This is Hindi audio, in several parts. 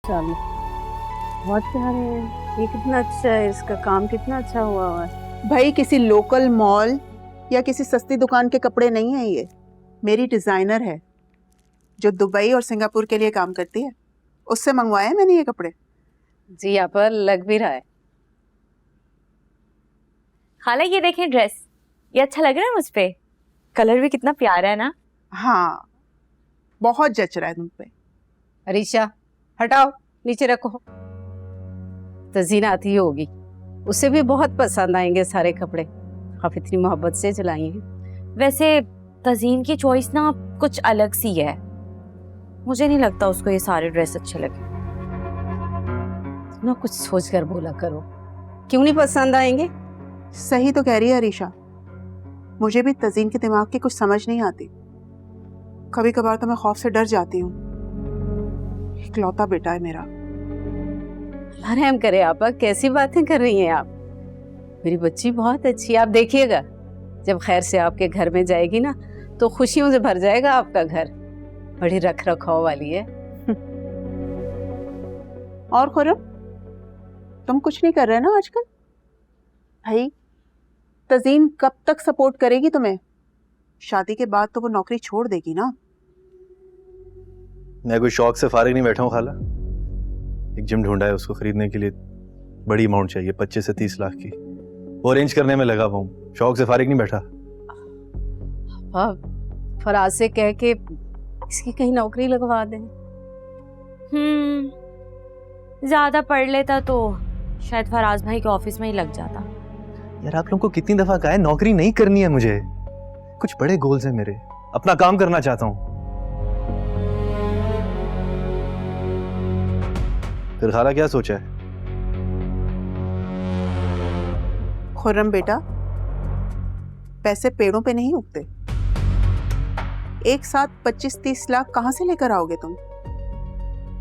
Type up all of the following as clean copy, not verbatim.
चलो बहुत प्यारे हैं। ये कितना अच्छा है, इसका काम कितना अच्छा हुआ है। भाई किसी लोकल मॉल या किसी सस्ती दुकान के कपड़े नहीं है, ये मेरी डिजाइनर है जो दुबई और सिंगापुर के लिए काम करती है, उससे मंगवाए हैं मैंने ये कपड़े। जी यहाँ पर लग भी रहा है। खाला ये देखें ड्रेस, ये अच्छा लग रहा है मुझ पे। कलर भी कितना प्यारा है ना। हाँ बहुत जच रहा है तुम पे। अरीशा हटाओ, नीचे रखो। तजीन आती होगी, उसे भी बहुत पसंद आएंगे सारे कपड़े। आप इतनी मोहब्बत से सिलाई हैं। वैसे तजीन की चॉइस ना कुछ अलग सी है, मुझे नहीं लगता उसको ये सारे ड्रेस अच्छे लगे। ना कुछ सोच कर बोला करो, क्यों नहीं पसंद आएंगे। सही तो कह रही है अरीशा, मुझे भी तजीन के दिमाग की कुछ समझ नहीं आती। कभी कभार तो मैं खौफ से डर जाती हूँ। इकलौता बेटा है मेरा। अल्लाह रहम करे। आपा कैसी बातें कर रही हैं आप। मेरी बच्ची बहुत अच्छी है, आप देखिएगा जब खैर से आपके घर में जाएगी ना तो खुशियों से भर जाएगा आपका घर। बड़ी रख रखाव वाली है। और खुरम, तुम कुछ नहीं कर रहे ना आजकल? भाई तजीन कब तक सपोर्ट करेगी तुम्हें? शादी के बाद तो वो नौकरी छोड़ देगी ना। मैं कोई शौक से फारिग नहीं बैठा हूँ खाला। एक जिम ढूंढा है, उसको खरीदने के लिए बड़ी अमाउंट चाहिए, 25 से 30 लाख की। वो अरेंज करने में लगा हुआ हूँ, शौक से फारिग नहीं बैठा। फराज से कह के इसकी कहीं नौकरी लगवा दें। ज्यादा पढ़ लेता तो शायद फराज भाई के ऑफिस में ही लग जाता। यार आप लोगों को कितनी दफा कहा है, नौकरी नहीं करनी है मुझे। कुछ बड़े गोल्स हैं मेरे, अपना काम करना चाहता हूँ। फिर खाला क्या सोचा है? खुर्रम बेटा, पैसे पेड़ों पे नहीं उगते। एक साथ 25-30 लाख कहां से लेकर आओगे तुम?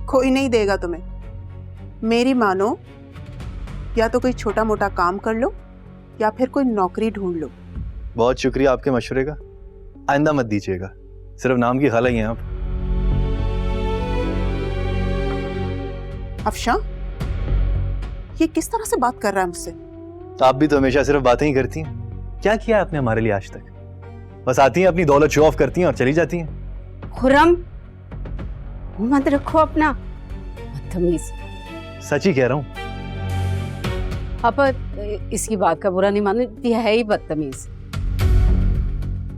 कोई नहीं देगा तुम्हें। मेरी मानो, या तो कोई छोटा मोटा काम कर लो या फिर कोई नौकरी ढूंढ लो। बहुत शुक्रिया आपके मशवरे का, आइंदा मत दीजिएगा। सिर्फ नाम की खाला ही हैं आप। अफशा, ये किस तरह से बात कर रहा है मुझसे? तो आप भी तो हमेशा सिर्फ बातें ही करती हैं। क्या किया है आपने हमारे लिए आज तक? बस आती हैं, अपनी दौलत शो ऑफ करती हैं और चली जाती हैं। खुर्रम, मत रखो अपना, बदतमीज। सच ही कह रहा हूँ। आप इसकी बात का बुरा नहीं मानो, ये है ही बदतमीज।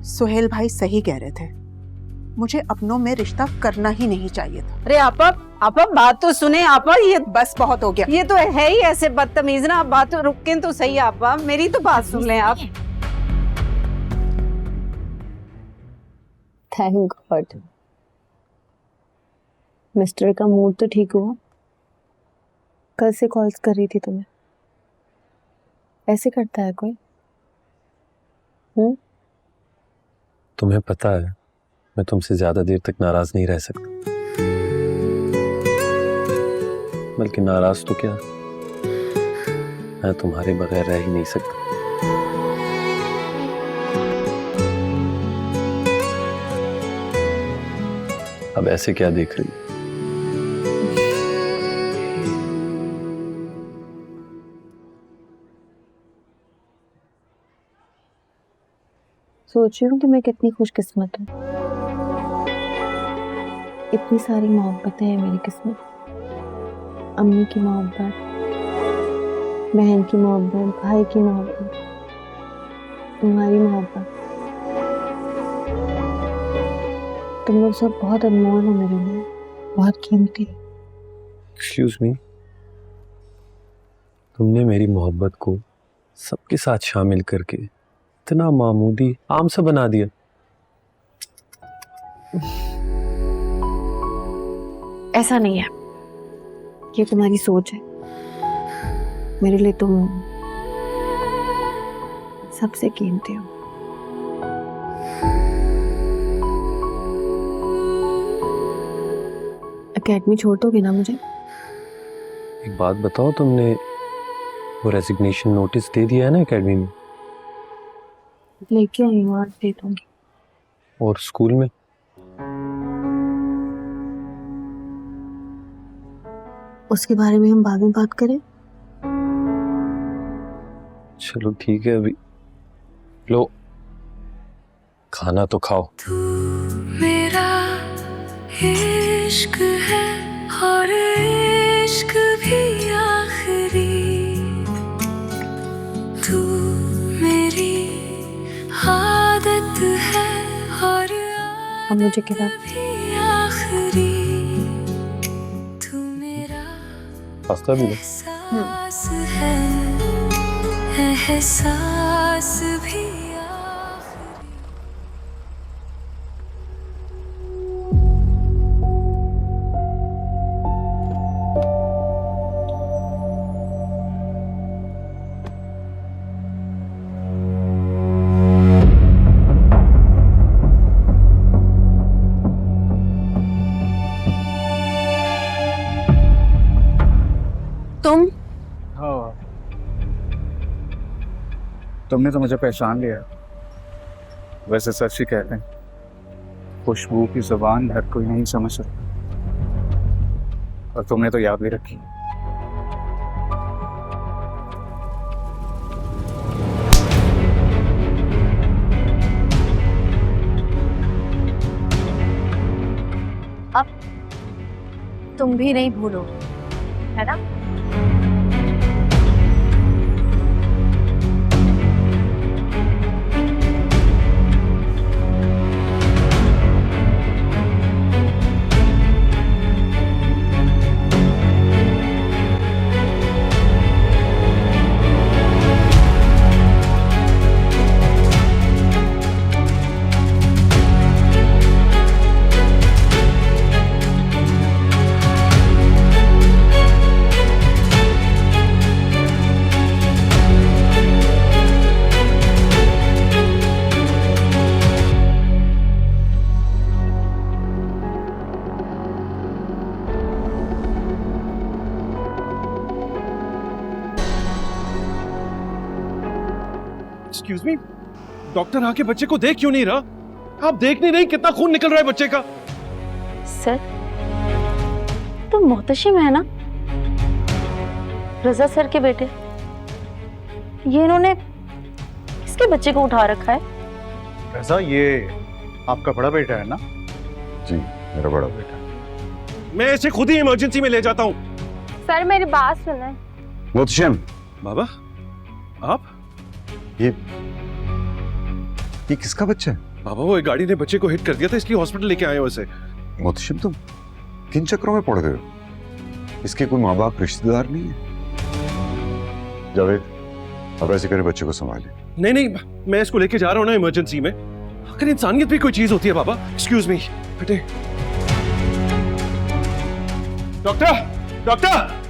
सुहेल भाई सही कह रहे थे, मुझे अपनों में रिश्ता करना ही नहीं चाहिए था। अरे आपा बात तो सुने। आपा ये बस बहुत हो गया। ये तो है ही ऐसे बदतमीज ना। आप बात रुकें तो सही। आपा मेरी तो बात सुन लें आप। थैंक गॉड मिस्टर का मूड तो ठीक हुआ। कल से कॉल्स कर रही थी तुम्हें। ऐसे करता है कोई? तुम्हें पता है मैं तुमसे ज्यादा देर तक नाराज नहीं रह सकता, बल्कि नाराज तो क्या, मैं तुम्हारे बगैर रह ही नहीं सकता। अब ऐसे क्या देख रही? सोच रही हूँ कि मैं कितनी खुशकिस्मत हूँ। इतनी सारी मोहब्बतें हैं मेरी किस्मत। अम्मी की मोहब्बत, बहन की मोहब्बत, भाई की मोहब्बत, तुम्हारी मोहब्बत। तुम लोग सब बहुत अनमोल हो मेरे लिए, बहुत कीमती। एक्सक्यूज मी, तुमने मेरी मोहब्बत को सबके साथ शामिल करके इतना मामूली आम सा बना दिया। ऐसा नहीं है, ये तुम्हारी सोच है। मेरे लिए तुम सबसे कीमती हो। एकेडमी छोड़ दोगे ना मुझे? एक बात बताओ, तुमने वो रेजिग्नेशन नोटिस दे दिया है ना एकेडमी में? लेके आई हूँ, आज दे दूंगी। और स्कूल में? उसके बारे में हम बाद में बात करें। चलो ठीक है, अभी लो खाना तो खाओ। तू मेरा इश्क है और इश्क भी आखिरी, तू मेरी आदत है और अब मुझे खिला। भी आखिरी, तू मेरा पास्ता भी लो। एहसास है, एहसास भी तुम हाँ, तुमने तो मुझे पहचान लिया। वैसे सच ही कहते हैं, खुशबू की जुबान हर कोई नहीं समझ सकता, और तुमने तो याद भी रखी। तुम भी नहीं भूलो, है ना? एक्सक्यूज मी, डॉक्टर आके बच्चे को देख क्यों नहीं रहा? आप देख नहीं रही कितना खून निकल रहा है बच्चे का? सर, तो मोहतशिम है ना, रजा सर के बेटे। ये इन्होंने किसके बच्चे को उठा रखा है? ऐसा ये आपका बड़ा बेटा है ना? जी, मेरा बड़ा बेटा। मैं इसे खुद ही इमरजेंसी में ले जाता हूँ। सर मेरी बात सुने। मोहतशिम, बाबा, आप? ये किसका बच्चा है? बाबा, वो एक गाड़ी ने बच्चे को हिट कर दिया था, इसलिए हॉस्पिटल लेके आए हो इसे। मोहतशिम, तुम किन चक्रों में पड़ गए हो? इसके कोई माँ बाप रिश्तेदार नहीं है? जावेद, अब ऐसे करे बच्चे को संभाले। नहीं नहीं, मैं इसको लेके जा रहा हूँ ना इमरजेंसी में। अगर इंसानियत भी कोई चीज होती है बाबा। एक्सक्यूज मी, बेटे। Doctor, doctor!